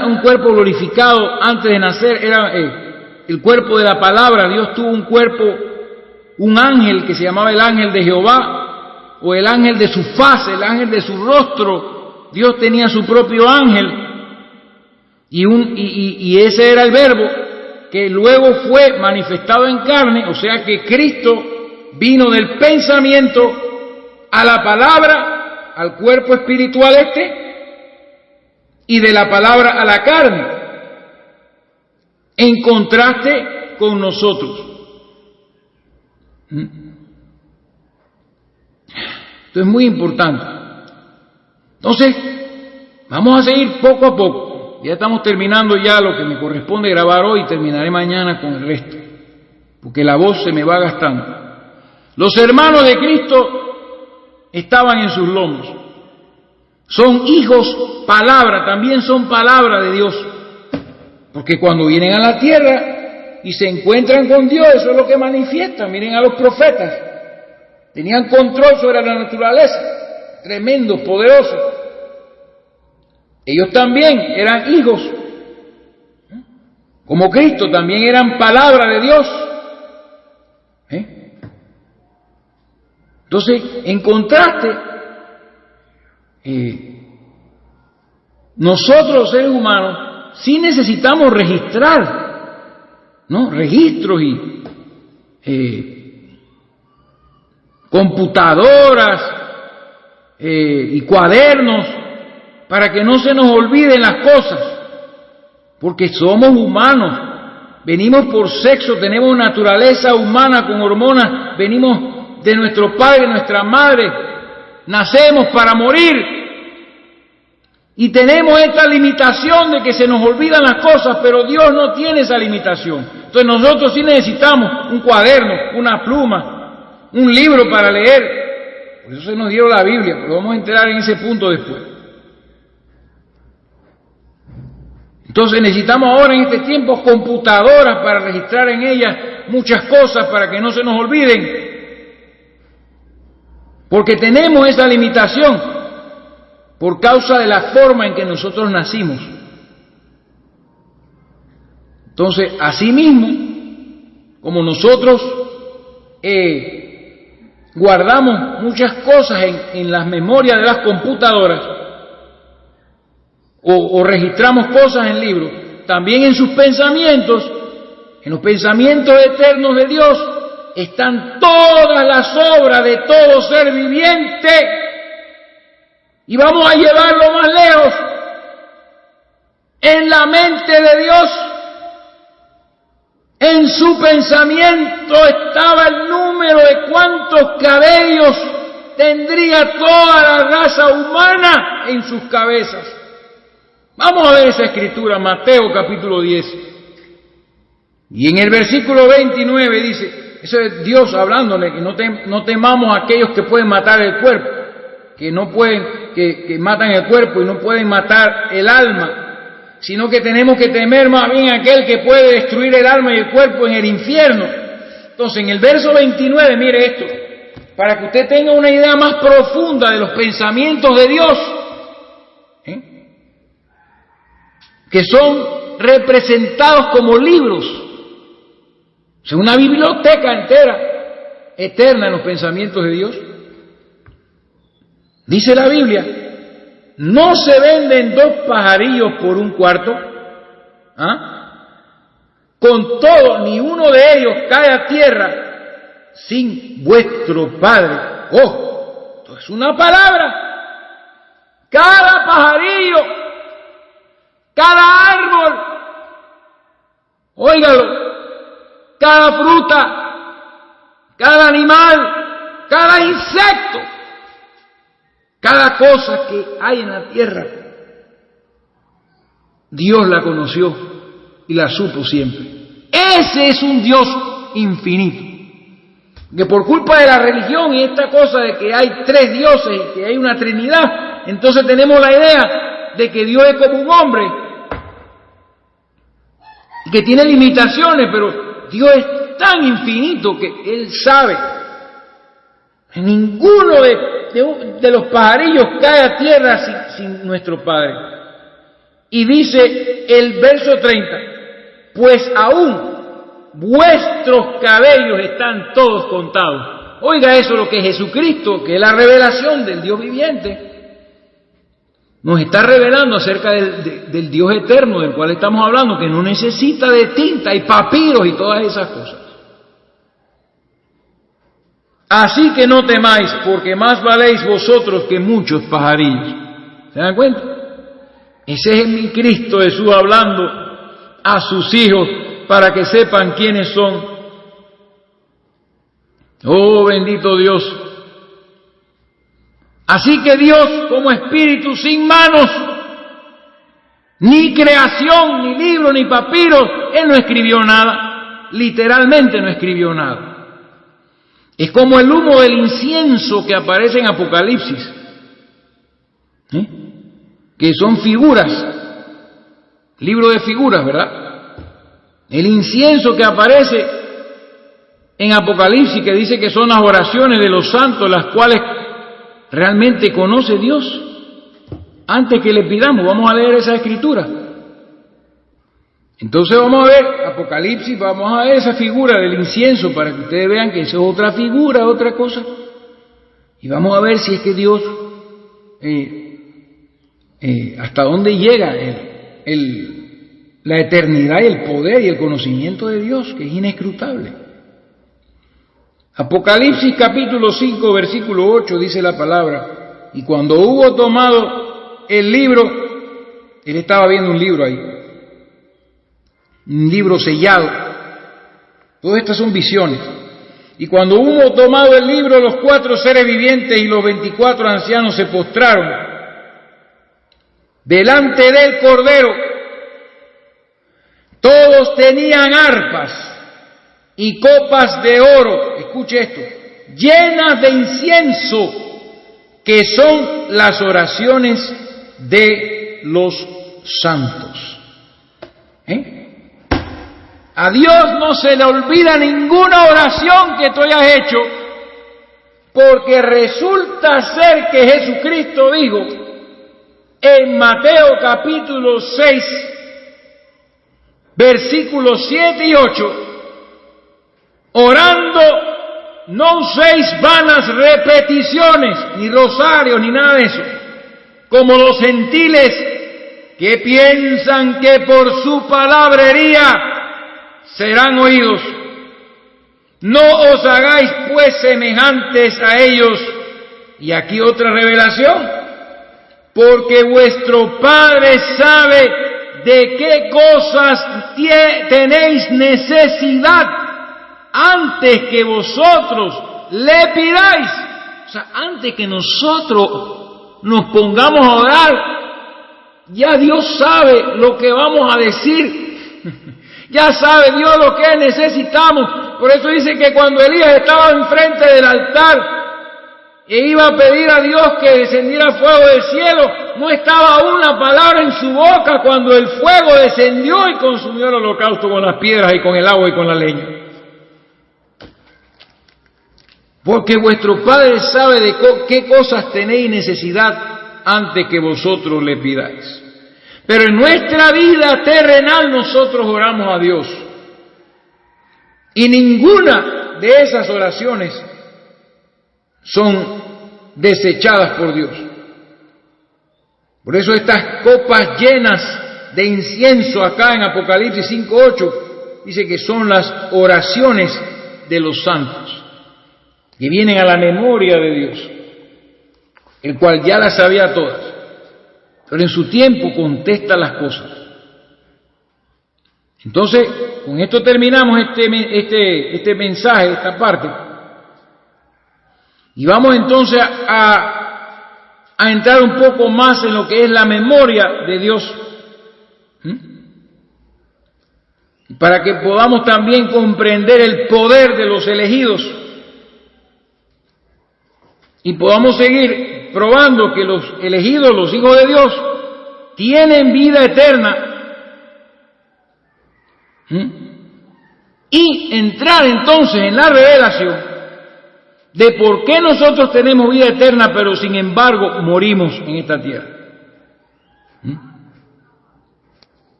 un cuerpo glorificado antes de nacer, era el cuerpo de la palabra. Dios tuvo un cuerpo, un ángel que se llamaba el ángel de Jehová, o el ángel de su faz, el ángel de su rostro. Dios tenía su propio ángel, y ese era el verbo que luego fue manifestado en carne. O sea que Cristo vino del pensamiento a la palabra, al cuerpo espiritual y de la palabra a la carne, en contraste con nosotros. Esto es muy importante. Entonces, vamos a seguir poco a poco. Ya estamos terminando ya lo que me corresponde grabar hoy, terminaré mañana con el resto, porque la voz se me va gastando. Los hermanos de Cristo estaban en sus lomos. Son hijos, palabra, también son palabra de Dios. Porque cuando vienen a la tierra y se encuentran con Dios, eso es lo que manifiestan. Miren a los profetas. Tenían control sobre la naturaleza. Tremendos, poderosos. Ellos también eran hijos. Como Cristo, también eran palabra de Dios. Entonces, en contraste, nosotros los seres humanos sí necesitamos registrar, ¿no? Registros y computadoras y cuadernos para que no se nos olviden las cosas, porque somos humanos. Venimos por sexo, tenemos naturaleza humana con hormonas, venimos de nuestro padre, nuestra madre, nacemos para morir y tenemos esta limitación de que se nos olvidan las cosas, pero Dios no tiene esa limitación. Entonces nosotros sí necesitamos un cuaderno, una pluma, un libro para leer. Por eso se nos dio la Biblia, pero vamos a entrar en ese punto después. Entonces necesitamos ahora en este tiempo computadoras para registrar en ellas muchas cosas para que no se nos olviden. Porque tenemos esa limitación por causa de la forma en que nosotros nacimos. Entonces, asimismo, como nosotros guardamos muchas cosas en las memorias de las computadoras, o registramos cosas en libros, también en sus pensamientos, en los pensamientos eternos de Dios, están todas las obras de todo ser viviente. Y vamos a llevarlo más lejos. En la mente de Dios, en su pensamiento estaba el número de cuántos cabellos tendría toda la raza humana en sus cabezas. Vamos a ver esa escritura, Mateo capítulo 10. Y en el versículo 29 dice, eso es Dios hablándole, que no temamos a aquellos que pueden matar el cuerpo, que no pueden, que matan el cuerpo y no pueden matar el alma, sino que tenemos que temer más bien a aquel que puede destruir el alma y el cuerpo en el infierno. Entonces, en el verso 29, mire esto, para que usted tenga una idea más profunda de los pensamientos de Dios, que son representados como libros, o sea, una biblioteca entera, eterna en los pensamientos de Dios. Dice la Biblia, no se venden 2 pajarillos por un cuarto, con todo, ni uno de ellos cae a tierra sin vuestro Padre. ¡Oh! Esto es una palabra. Cada pajarillo, cada árbol, óigalo, cada fruta, cada animal, cada insecto, cada cosa que hay en la tierra, Dios la conoció y la supo siempre. Ese es un Dios infinito. Que por culpa de la religión y esta cosa de que hay 3 dioses y que hay una Trinidad, entonces tenemos la idea de que Dios es como un hombre y que tiene limitaciones, pero Dios es tan infinito que Él sabe. Ninguno de los pajarillos cae a tierra sin nuestro Padre. Y dice el verso 30, pues aún vuestros cabellos están todos contados. Oiga eso, lo que Jesucristo, que es la revelación del Dios viviente, nos está revelando acerca del Dios eterno del cual estamos hablando, que no necesita de tinta y papiros y todas esas cosas. Así que no temáis, porque más valéis vosotros que muchos pajarillos. ¿Se dan cuenta? Ese es mi Cristo Jesús hablando a sus hijos para que sepan quiénes son. Oh, bendito Dios. Así que Dios, como espíritu sin manos, ni creación, ni libro, ni papiro, Él no escribió nada. Literalmente no escribió nada. Es como el humo del incienso que aparece en Apocalipsis, que son figuras Libro de figuras, ¿verdad? El incienso que aparece en Apocalipsis, que dice que son las oraciones de los santos, las cuales realmente conoce Dios. Antes que le pidamos, vamos a leer esa escritura. Entonces vamos a ver Apocalipsis, vamos a ver esa figura del incienso para que ustedes vean que eso es otra figura, otra cosa. Y vamos a ver si es que Dios, hasta dónde llega la eternidad y el poder y el conocimiento de Dios, que es inescrutable. Apocalipsis capítulo 5, versículo 8 dice la palabra: y cuando hubo tomado el libro, él estaba viendo un libro ahí, un libro sellado. Todas estas son visiones. Y cuando hubo tomado el libro, los 4 seres vivientes y los 24 ancianos se postraron delante del Cordero. Todos tenían arpas y copas de oro, escuche esto, llenas de incienso, que son las oraciones de los santos. A Dios no se le olvida ninguna oración que tú hayas hecho, porque resulta ser que Jesucristo dijo en Mateo capítulo 6, versículos 7 y 8, orando no uséis vanas repeticiones, ni rosarios, ni nada de eso, como los gentiles que piensan que por su palabrería serán oídos. No os hagáis pues semejantes a ellos. Y aquí otra revelación: porque vuestro Padre sabe de qué cosas tenéis necesidad antes que vosotros le pidáis. O sea, antes que nosotros nos pongamos a orar, ya Dios sabe lo que vamos a decir. Ya sabe Dios lo que necesitamos. Por eso dice que cuando Elías estaba enfrente del altar e iba a pedir a Dios que descendiera fuego del cielo, no estaba una palabra en su boca cuando el fuego descendió y consumió el holocausto con las piedras y con el agua y con la leña. Porque vuestro Padre sabe de qué cosas tenéis necesidad antes que vosotros le pidáis. Pero en nuestra vida terrenal nosotros oramos a Dios. Y ninguna de esas oraciones son desechadas por Dios. Por eso estas copas llenas de incienso acá en Apocalipsis 5:8 dice que son las oraciones de los santos, que vienen a la memoria de Dios, el cual ya las sabía todas, pero en su tiempo contesta las cosas. Entonces, con esto terminamos este mensaje, esta parte, y vamos entonces a entrar un poco más en lo que es la memoria de Dios, para que podamos también comprender el poder de los elegidos y podamos seguir probando que los elegidos, los hijos de Dios, tienen vida eterna, y entrar entonces en la revelación de por qué nosotros tenemos vida eterna, pero sin embargo morimos en esta tierra.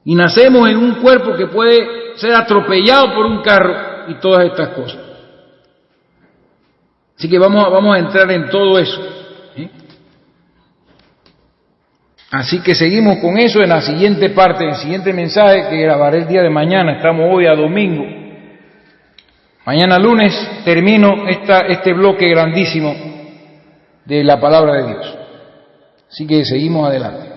Y nacemos en un cuerpo que puede ser atropellado por un carro y todas estas cosas. Así que vamos a entrar en todo eso. Así que seguimos con eso en la siguiente parte, en el siguiente mensaje que grabaré el día de mañana. Estamos hoy a domingo. Mañana lunes termino este bloque grandísimo de la palabra de Dios. Así que seguimos adelante.